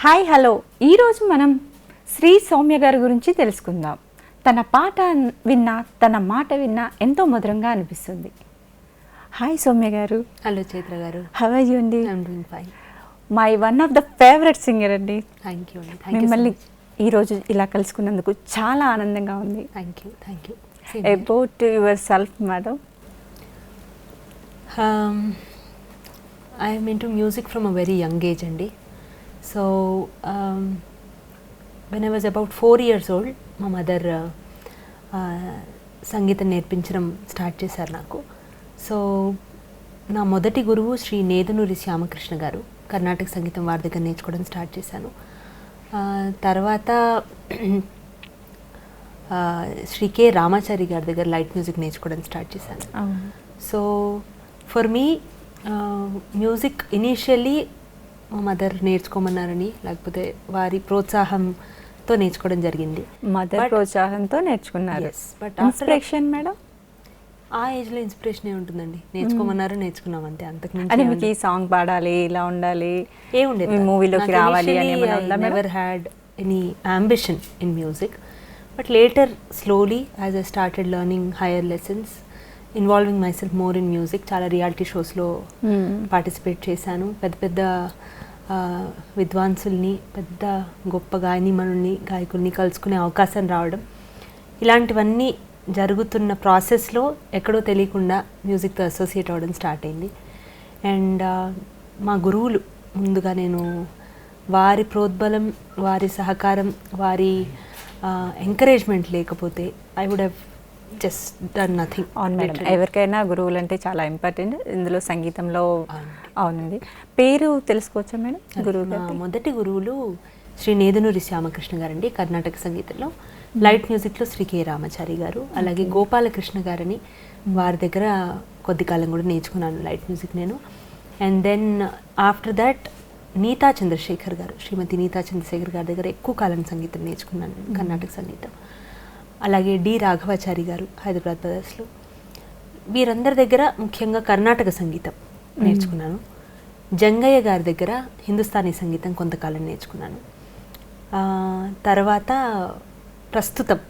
Hi hello, ఈరోజు మనం శ్రీ సౌమ్య గారి గురించి తెలుసుకుందాం. తన పాట విన్నా, తన మాట విన్నా ఎంతో మధురంగా అనిపిస్తుంది. హాయ్ సౌమ్య గారు. హలో చైత్ర గారు. హౌ ఆర్ యు అండి? I'm doing fine. My one of the favourite singer అండి. థ్యాంక్ యూ అండి. మిమ్మల్ని ఈరోజు ఇలా కలుసుకున్నందుకు చాలా ఆనందంగా ఉంది. Thank you. About yourself madam. I'm into music from a very young age అండి. So when I was about 4 years old మా మదర్ సంగీతం నేర్పించడం స్టార్ట్ చేశారు నాకు. సో నా మొదటి గురువు శ్రీ నేదునూరి శ్యామకృష్ణ గారు. కర్ణాటక సంగీతం వారి దగ్గర నేర్చుకోవడం స్టార్ట్ చేశాను. తర్వాత శ్రీ కె రామాచారి గారి దగ్గర లైట్ మ్యూజిక్ నేర్చుకోవడం స్టార్ట్ చేశాను. So for me music initially మా మదర్ నేర్చుకోమన్నారని, లేకపోతే వారి ప్రోత్సాహంతో నేర్చుకోవడం జరిగింది. మదర్ ప్రోత్సాహంతో నేర్చుకున్నారు. But inspiration madam? ఆ ఏజ్లో ఇన్స్పిరేషన్ ఉంటుందండి. నేర్చుకోమన్నారు, నేర్చుకున్నాం అంతే. అంతకుమించి అంటే మీకు ఈ సాంగ్ పాడాలి, ఇలా ఉండాలి, ఏముండేది, మూవీలోకి రావాలి అని never had any ambition in music. But later slowly as I started learning hire lessons, involving my self more in music, చాలా రియాలిటీ షోస్లో పార్టిసిపేట్ చేశాను. పెద్ద పెద్ద విద్వాంసుల్ని, పెద్ద గొప్ప గాయకుల్ని కలుసుకునే అవకాశం రావడం, ఇలాంటివన్నీ జరుగుతున్న ప్రాసెస్లో ఎక్కడో తెలియకుండా మ్యూజిక్తో అసోసియేట్ అవ్వడం స్టార్ట్ అయింది. అండ్ మా గురువులు ముందుగా నేను వారి ప్రోద్బలం, వారి సహకారం, వారి ఎంకరేజ్మెంట్ లేకపోతే I would have just done nothing. అవును మేడం, ఎవరికైనా గురువులు అంటే చాలా ఇంపార్టెంట్. ఇందులో సంగీతంలో అవునండి. పేరు తెలుసుకోవచ్చా మేడం గురువు? మొదటి గురువులు శ్రీ నేదునూరి శ్యామకృష్ణ గారండి, కర్ణాటక సంగీతంలో. లైట్ మ్యూజిక్లో శ్రీ కె రామాచారి గారు, అలాగే గోపాలకృష్ణ గారని, వారి దగ్గర కొద్ది కాలం కూడా నేర్చుకున్నాను లైట్ మ్యూజిక్ నేను. And then after that Neeta Chandrashekhar గారు, శ్రీమతి నీతా చంద్రశేఖర్ గారి దగ్గర ఎక్కువ కాలం సంగీతం నేర్చుకున్నాను, కర్ణాటక సంగీతం. అలాగే డి రాఘవాచారి గారు, హైదరాబాద్ బ్రదర్స్లో. వీరందరి దగ్గర ముఖ్యంగా కర్ణాటక సంగీతం నేర్చుకున్నాను. జంగయ్య గారి దగ్గర హిందుస్థానీ సంగీతం కొంతకాలం నేర్చుకున్నాను. తర్వాత ప్రస్తుతం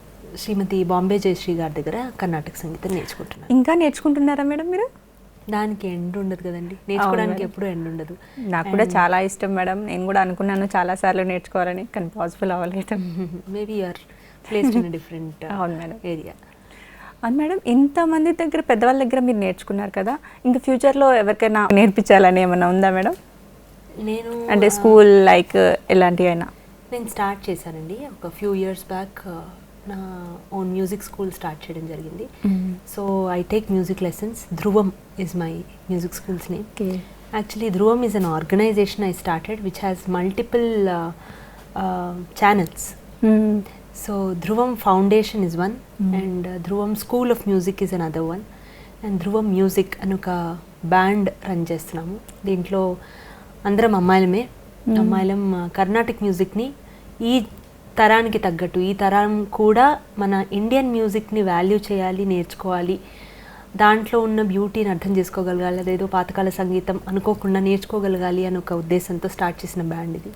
శ్రీమతి బాంబే జయశ్రీ గారి దగ్గర కర్ణాటక సంగీతం నేర్చుకుంటున్నాను. ఇంకా నేర్చుకుంటున్నారా మేడం మీరు? దానికి ఎండ్ ఉండదు కదండి, నేర్చుకోవడానికి ఎప్పుడు ఎండ్ ఉండదు. నాకు కూడా చాలా ఇష్టం మేడం. నేను కూడా అనుకున్నాను చాలాసార్లు నేర్చుకోవాలని, కానీ పాసిబుల్ అవ్వలేదు. Maybe you are placed in different area. అవును మేడం, ఇంతమంది దగ్గర, పెద్దవాళ్ళ దగ్గర మీరు నేర్చుకున్నారు కదా, ఇంకా ఫ్యూచర్లో ఎవరికైనా నేర్పించాలని ఏమైనా ఉందా మేడం? నేను అంటే స్కూల్ లైక్ ఎలాంటివి అయినా? నేను స్టార్ట్ చేశానండి ఒక ఫ్యూ ఇయర్స్ బ్యాక్. నా ఓన్ మ్యూజిక్ స్కూల్ స్టార్ట్ చేయడం జరిగింది. So I take music lessons. Dhruvam is my music school's name. Actually Dhruvam is an organisation I started which has multiple channels. So Dhruvam Foundation is one, and Dhruvam School of Music is another one, and Dhruvam Music అని ఒక band run చేస్తున్నాము. దీంట్లో అందరం అమ్మాయిలమే. అమ్మాయిలం కర్ణాటిక్ మ్యూజిక్ని ఈ తరానికి తగ్గట్టు, ఈ తరం కూడా మన ఇండియన్ మ్యూజిక్ని వాల్యూ చేయాలి, నేర్చుకోవాలి, దాంట్లో ఉన్న బ్యూటీని అర్థం చేసుకోగలగాలి, అదేదో పాతకాల సంగీతం అనుకోకుండా నేర్చుకోగలగాలి అని ఒక ఉద్దేశంతో స్టార్ట్ చేసిన బ్యాండ్ ఇది.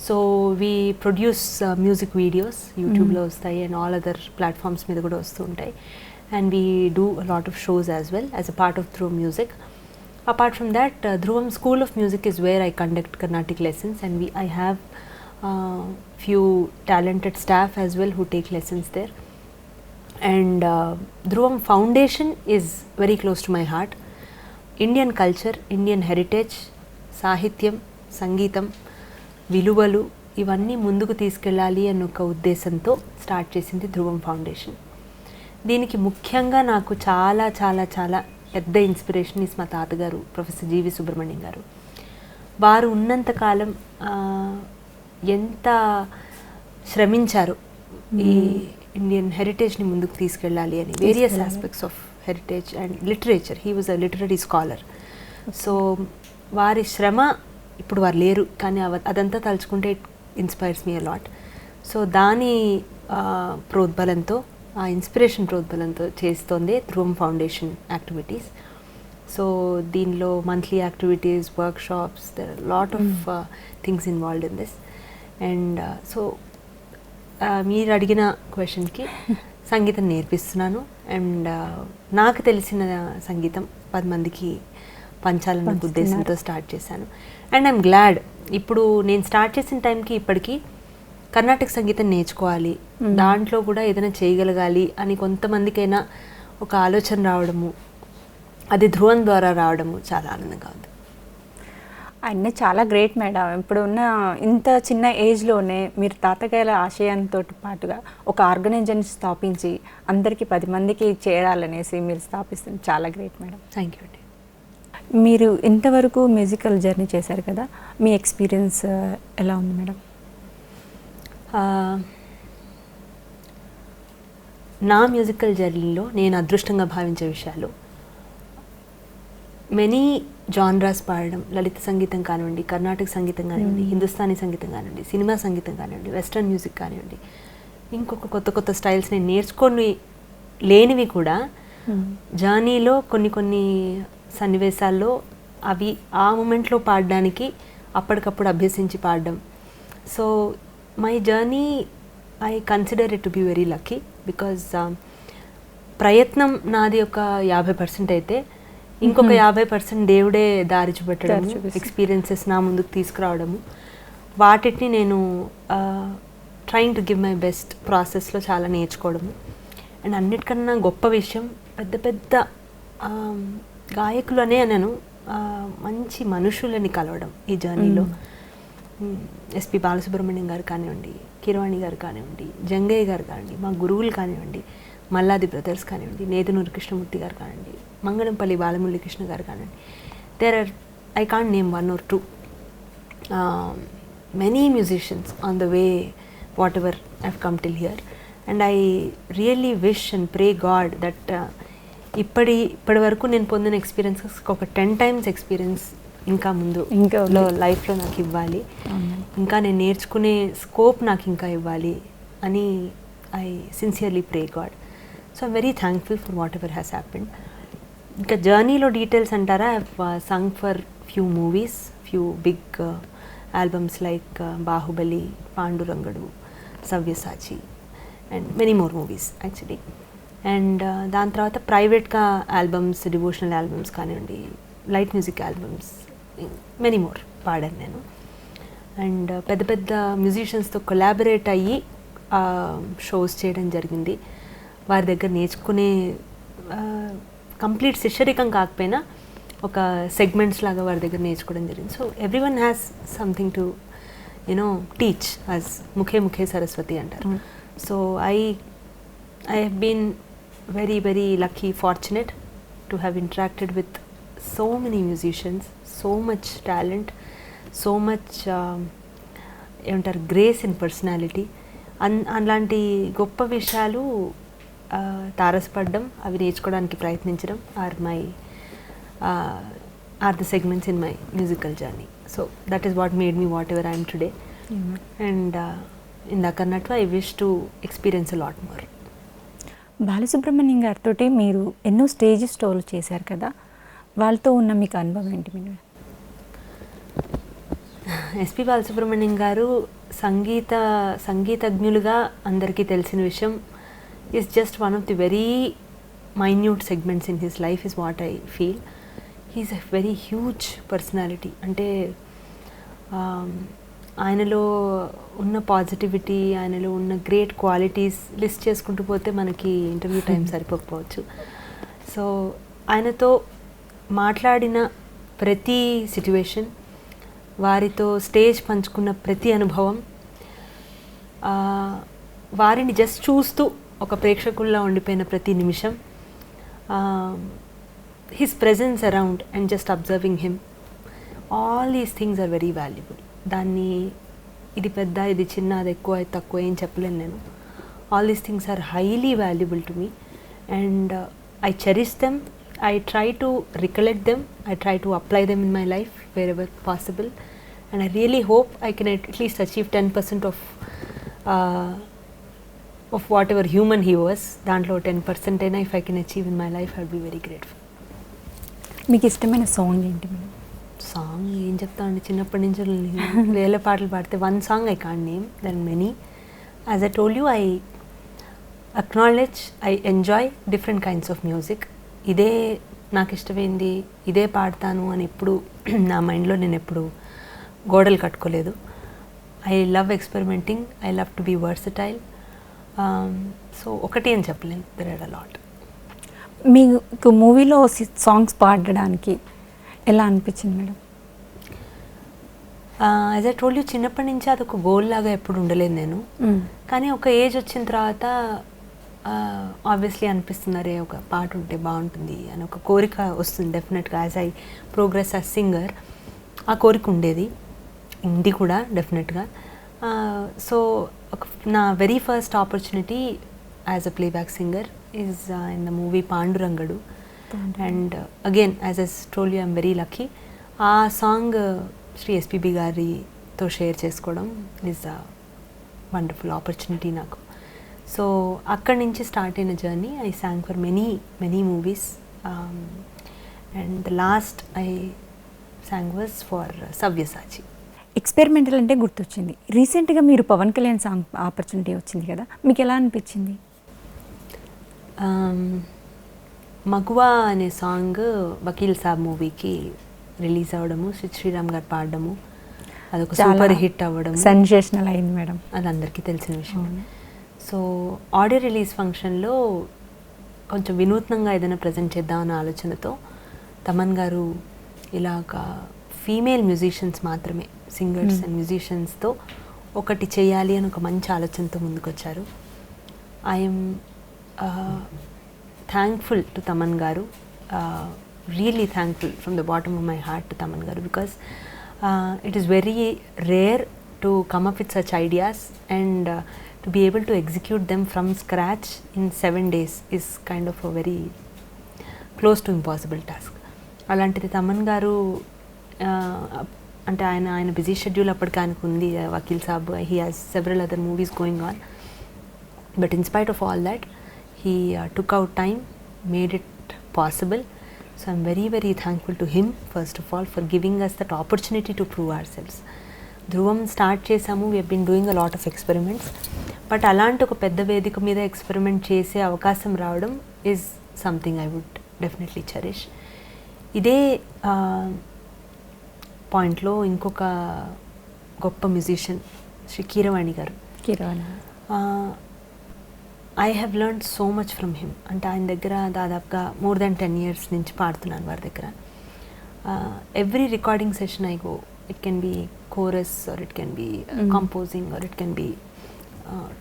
So we produce music videos, యూట్యూబ్లో వస్తాయి అండ్ ఆల్ అదర్ ప్లాట్ఫామ్స్ మీద కూడా వస్తూ ఉంటాయి. And we do a lot of shows as well as a part of ధ్రువం మ్యూజిక్. అపార్ట్ ఫ్రమ్ దాట్, ధ్రువం school of music is where I conduct Carnatic lessons, and I have few talented staff as well who take lessons there. And Dhruvam Foundation is very close to my heart. Indian culture, Indian heritage, సాహిత్యం, సంగీతం, విలువలు ఇవన్నీ ముందుకు తీసుకెళ్ళాలి అన్న ఒక ఉద్దేశంతో start చేసింది ధ్రువం ఫౌండేషన్. దీనికి ముఖ్యంగా నాకు చాలా చాలా చాలా పెద్ద ఇన్స్పిరేషన్ ఇస్ మా తాతగారు, ప్రొఫెసర్ జీవి సుబ్రహ్మణ్యం గారు. వారు ఉన్నంతకాలం ఎంత శ్రమించారు ఈ ఇండియన్ హెరిటేజ్ని ముందుకు తీసుకెళ్ళాలి అని, various aspects of heritage and literature. He was a literary scholar. So వారి శ్రమ, ఇప్పుడు వారు లేరు కానీ అదంతా తలుచుకుంటే it inspires me a lot. So దాని ప్రోద్బలంతో, ఆ ఇన్స్పిరేషన్ ప్రోద్బలంతో చేస్తోంది ధ్రువం ఫౌండేషన్ యాక్టివిటీస్. సో దీనిలో monthly activities, workshops, there are lot of things involved in this. And so మీరు అడిగిన క్వశ్చన్కి సంగీతం నేర్పిస్తున్నాను. అండ్ నాకు తెలిసిన సంగీతం 10 మందికి పంచాలన్న ఉద్దేశంతో స్టార్ట్ చేశాను. అండ్ ఐఎమ్ గ్లాడ్ ఇప్పుడు నేను స్టార్ట్ చేసిన టైంకి ఇప్పటికీ కర్ణాటక సంగీతం నేర్చుకోవాలి, దాంట్లో కూడా ఏదైనా చేయగలగాలి అని కొంతమందికైనా ఒక ఆలోచన రావడము, అది ధ్రువం ద్వారా రావడము చాలా ఆనందంగా ఉంది. ఆయన చాలా గ్రేట్ మేడం. ఇప్పుడు ఉన్న ఇంత చిన్న ఏజ్లోనే మీరు తాతగారి ఆశయంతో పాటుగా ఒక ఆర్గనైజేషన్ స్థాపించి అందరికీ 10 మందికి చేరాలనేసి మీరు స్థాపిస్తుంది చాలా గ్రేట్ మేడం. థ్యాంక్ యూ అండి. మీరు ఇంతవరకు మ్యూజికల్ జర్నీ చేశారు కదా, మీ ఎక్స్పీరియన్స్ ఎలా ఉంది మేడం? నా మ్యూజికల్ జర్నీలో నేను అదృష్టంగా భావించే విషయాలు, మెనీ జాన్రాస్ పాడడం, లలిత సంగీతం కానివ్వండి, కర్ణాటక సంగీతం కానివ్వండి, హిందుస్థానీ సంగీతం కానివ్వండి, సినిమా సంగీతం కానివ్వండి, వెస్ట్రన్ మ్యూజిక్ కానివ్వండి, ఇంకొక కొత్త కొత్త స్టైల్స్ నేను నేర్చుకొని లేనివి కూడా జర్నీలో కొన్ని సన్నివేశాల్లో అవి ఆ మూమెంట్లో పాడడానికి అప్పటికప్పుడు అభ్యసించి పాడడం. So my journey I consider it to be very lucky because ప్రయత్నం నాది ఒక 50% అయితే ఇంకొక 50% దేవుడే దారి చూపెట్టడం, ఎక్స్పీరియన్సెస్ నా ముందుకు తీసుకురావడము, వాటిని నేను trying to give my best ప్రాసెస్లో చాలా నేర్చుకోవడము. అండ్ అన్నిటికన్నా గొప్ప విషయం పెద్ద పెద్ద గాయకులు అనే నేను మంచి మనుషులని కలవడం ఈ జర్నీలో. ఎస్పి బాలసుబ్రహ్మణ్యం గారు కానివ్వండి, కిరవాణి గారు కానివ్వండి, జంగయ్య గారు కానివ్వండి, మా గురువులు కానివ్వండి, మల్లాది బ్రదర్స్ కానివ్వండి, నేదునూరు కృష్ణమూర్తి గారు కానివ్వండి, మంగళంపల్లి బాలమురళీ కృష్ణ గారు కానివ్వండి, there are I can't name 1 or 2 many musicians on the way whatever I've come till here, and I really wish and pray God that ఇప్పటి వరకు నేను పొందిన ఎక్స్పీరియన్సెస్ ఒక 10 times ఎక్స్పీరియన్స్ ఇంకా ముందు లైఫ్లో నాకు ఇవ్వాలి, ఇంకా నేను నేర్చుకునే స్కోప్ నాకు ఇంకా ఇవ్వాలి అని I sincerely pray God. So I'm very thankful for whatever has happened. ఇంకా జర్నీలో డీటెయిల్స్ అంటారా, I sung for few movies, few big albums like Baahubali, Pandurangadu, Savyasachi and many more movies actually. And దాని తర్వాత ప్రైవేట్గా ఆల్బమ్స్, డివోషనల్ ఆల్బమ్స్ కానివ్వండి, light music albums, many more పాడాను నేను. And పెద్ద పెద్ద మ్యూజిషియన్స్తో కొలాబరేట్ అయ్యి షోస్ చేయడం జరిగింది. వారి దగ్గర నేర్చుకునే కంప్లీట్ శిష్యరికం కాకపోయినా ఒక సెగ్మెంట్స్ లాగా వారి దగ్గర నేర్చుకోవడం జరిగింది. So everyone has something to teach, as ముఖే ముఖే సరస్వతి అంటారు. So I have been very very lucky, fortunate to have interacted with so many musicians, so much talent, so much ఏమంటారు గ్రేస్ ఇన్ పర్సనాలిటీ. అలాంటి గొప్ప విషయాలు తారసపడడం, అవి నేర్చుకోవడానికి ప్రయత్నించడం are the segments in my musical journey. So that is what made me whatever I'm today. And ఇందాకన్నట్టు I wish to experience a lot more. Balasubrahmanyam గారితో మీరు ఎన్నో స్టేజ్ షోలు చేశారు కదా, వాళ్ళతో ఉన్న మీకు అనుభవం ఏంటి? మీరు ఎస్పి బాలసుబ్రహ్మణ్యం గారు సంగీతజ్ఞులుగా అందరికీ తెలిసిన విషయం, is just one of the very minute segments in his life is what I feel. He is a very huge personality. అంటే ఆయనలో ఉన్న పాజిటివిటీ, ఆయనలో ఉన్న గ్రేట్ క్వాలిటీస్ లిస్ట్ చేసుకుంటూ పోతే మనకి ఇంటర్వ్యూ టైం సరిపోకపోవచ్చు. సో ఆయనతో మాట్లాడిన ప్రతి సిట్యువేషన్, వారితో స్టేజ్ పంచుకున్న ప్రతి అనుభవం, వారిని జస్ట్ చూస్తూ ఒక ప్రేక్షకుల్లా ఉండిపోయిన ప్రతి నిమిషం, his presence around and just observing him, all these things are very valuable. దాన్ని ఇది పెద్ద, ఇది చిన్న, అది ఎక్కువ, అది తక్కువ ఏం చెప్పలేను నేను. All these things are highly valuable to me and I cherish them. I try to recollect them, I try to apply them in my life wherever possible, and I really hope I can at least achieve 10% of whatever human he was. Dantlo 10% if I can achieve in my life, I'll be very grateful. మీకు ఇష్టమైన song ఏంటి? Song ఏం చెప్తామండి, చిన్నప్పటి నుంచి వేల పాటలు పాడితే one song I can't name, then many. As I told you, I acknowledge, I enjoy different kinds of music. ఇదే నాకు ఇష్టమైంది, ఇదే పాడతాను అని ఎప్పుడు నా మైండ్లో నేను ఎప్పుడు గోడలు కట్టుకోలేదు. I love experimenting, I love to be versatile. So ఒకటి అని చెప్పలేను, దెర్ ఆర్ అ లాట్. మీకు మూవీలో సాంగ్స్ పాడడానికి ఎలా అనిపించింది madam? As I told you, చిన్నప్పటి నుంచి అదొక గోల్ లాగా ఎప్పుడు ఉండలేదు నేను. కానీ ఒక ఏజ్ వచ్చిన తర్వాత ఆబ్వియస్లీ అనిపిస్తున్నారు ఒక పాట ఉంటే బాగుంటుంది అని ఒక కోరిక వస్తుంది డెఫినెట్గా. As I progress as singer ఆ కోరిక ఉండేది, ఉంది కూడా డెఫినెట్గా. సో నా very first opportunity as a playback singer is in the movie Pandurangadu. And again as I told you, I'm very lucky. ఆ సాంగ్ శ్రీ ఎస్పీబీ గారితో షేర్ చేసుకోవడం ఈజ్ అ వండర్ఫుల్ ఆపర్చునిటీ నాకు. సో అక్కడి నుంచి స్టార్ట్ అయిన జర్నీ. I sang for many movies, and the last I sang was for Savyasachi. Experimental అంటే గుర్తొచ్చింది, రీసెంట్గా మీరు పవన్ కళ్యాణ్ సాంగ్ ఆపర్చునిటీ వచ్చింది కదా, మీకు ఎలా అనిపించింది? మగువా అనే సాంగ్ వకీల్ సాబ్ మూవీకి రిలీజ్ అవ్వడము, శ్రీరామ్ గారు పాడడము, అదొక సూపర్ హిట్ అవ్వడం, సెన్సేషనల్ అయింది మేడం. అది అందరికీ తెలిసిన విషయం. సో ఆడియో రిలీజ్ ఫంక్షన్లో కొంచెం వినూత్నంగా ఏదైనా ప్రజెంట్ చేద్దామన్న ఆలోచనతో తమన్ గారు ఇలాగ ఫీమేల్ మ్యూజిషియన్స్ మాత్రమే, సింగర్స్ అండ్ మ్యూజిషియన్స్తో ఒకటి చేయాలి అని ఒక మంచి ఆలోచనతో ముందుకొచ్చారు. ఐఎమ్ థ్యాంక్ఫుల్ టు తమన్ గారు, really thankful from the bottom of my heart to Taman garu, because it is very rare to come up with such ideas, and to be able to execute them from scratch in 7 days is kind of a very close to impossible task. అలాంటిది తమన్ గారు అంటే ఆయన busy schedule అప్పటికి ఆయనకు ఉంది, Vakeel Saab, he has several other movies going on, but in spite of all that he took out time, made it possible. So I'm very, very thankful to him, first of all, for giving us that opportunity to prove ourselves. Dhruvam start చేసాము, we have been doing a lot of experiments, but అలాంటి ఒక పెద్ద వేదిక మీద experiment చేసే అవకాశం రావడం is something I would definitely cherish. ఇదే పాయింట్లో ఇంకొక గొప్ప musician Shri Keeravani garu. I have learned so much from him. అంటే ఆయన దగ్గర దాదాపుగా మోర్ దాన్ 10 years నుంచి పాడుతున్నాను వారి దగ్గర. Every recording session I go, it can be chorus or it can be composing or it can be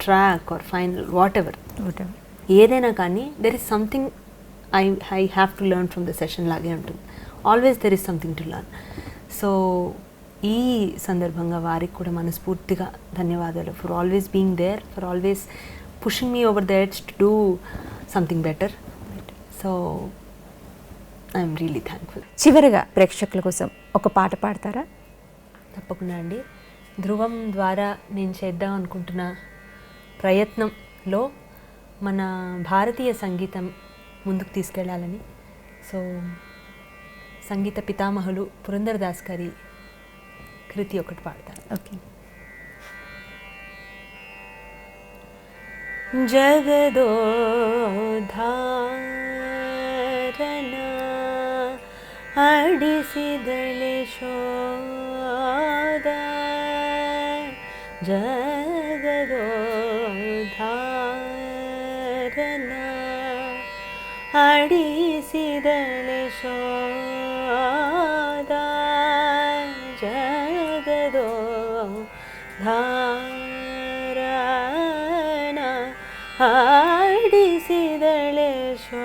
track or final, whatever ఏదైనా కానీ there is something I have to learn from the session లాగే ఉంటుంది. Always there is something to learn. So ఈ సందర్భంగా వారికి కూడా మనస్ఫూర్తిగా ధన్యవాదాలు, for always being there, for always pushing me over the edge to do something better. So I'm really thankful. చివరిగా ప్రేక్షకుల కోసం ఒక పాట పాడతారా? తప్పకుండా అండి. ధృవం ద్వారా నేను చేద్దాం అనుకుంటున్న ప్రయత్నంలో మన భారతీయ సంగీతం ముందుకు తీసుకెళ్ళాలని, సో సంగీత పితామహులు పురందరదాస్ గారి కృతి ఒకటి పాడతాను. ఓకే. ಜಗದೋದ್ಧಾರನ ಅಡಿಸಿದಳೆ ಶೋಧ, ಜಗದೋದ್ಧಾರನ ಅಡಿಸಿದಳೆ ಶೋಧ, ಜಗದೋದ್ಧಾರನ ಆಡಿಸಿದಳೆ ಶೋಧ,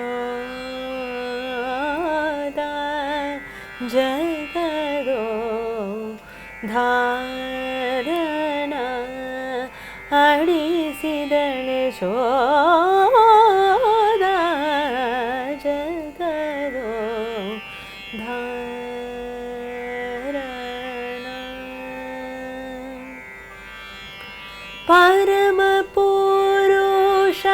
ಜಗದೋದ್ಧಾರನ ಆಡಿಸಿದಳೆ ಶೋಧ, ಜಗದೋದ್ಧಾರನ ಪರಮ ಪುರುಷನ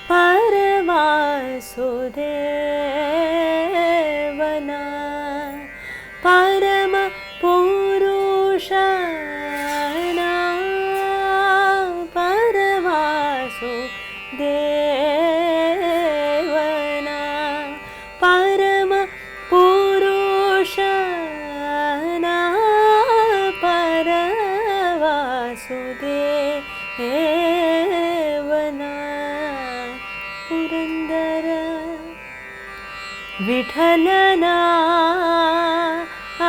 ಪರಮಾಸುದೇವ ವಾಸುದೇವನ ಪರಮ ಪುರುಷನ ಪರವಾಸುದೇವನ ಪುರಂದರ ವಿಠಲನ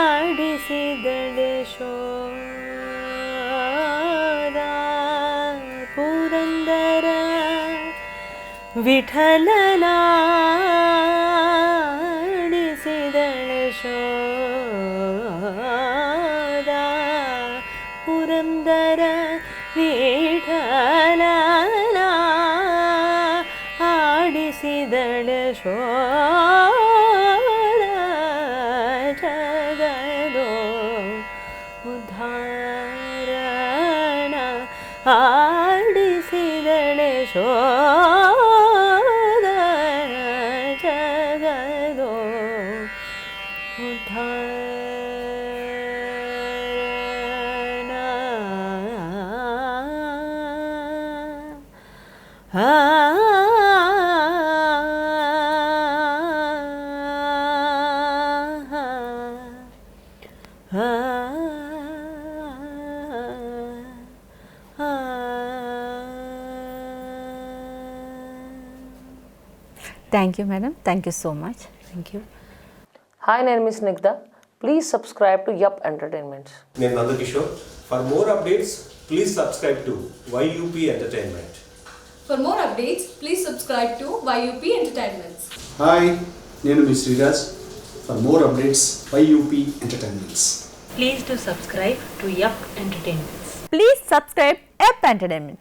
ಆಡಿಸಿದಳೆ ಶೋಧ ಪುರಂದರ ವಿಠಲನ ಆಡಿಸಿದಳೆ ಶೋಧ ಪುರಂದರ ವಿಠಲನ ಆಡಿಸಿದಳೆ ಶೋಧ ಜಗದೋ ಉದ್ಧಾರಣ ಆಡಿಸಿದಳೆ ಶೋಧ ಜಗದೋ ಉದ್ಧಾರಣ thank you madam, thank you so much. Thank you. Hi, my name is Snigdha. Please subscribe to Yup Entertainments. నేను Nandakishore. For more updates, please subscribe to YUP Entertainment. For more updates, please subscribe to YUP Entertainments. Hi, నేను మీ Sreeraj. For more updates YUP Entertainments. Please do subscribe to Yup Entertainments. Please subscribe Yup entertainment.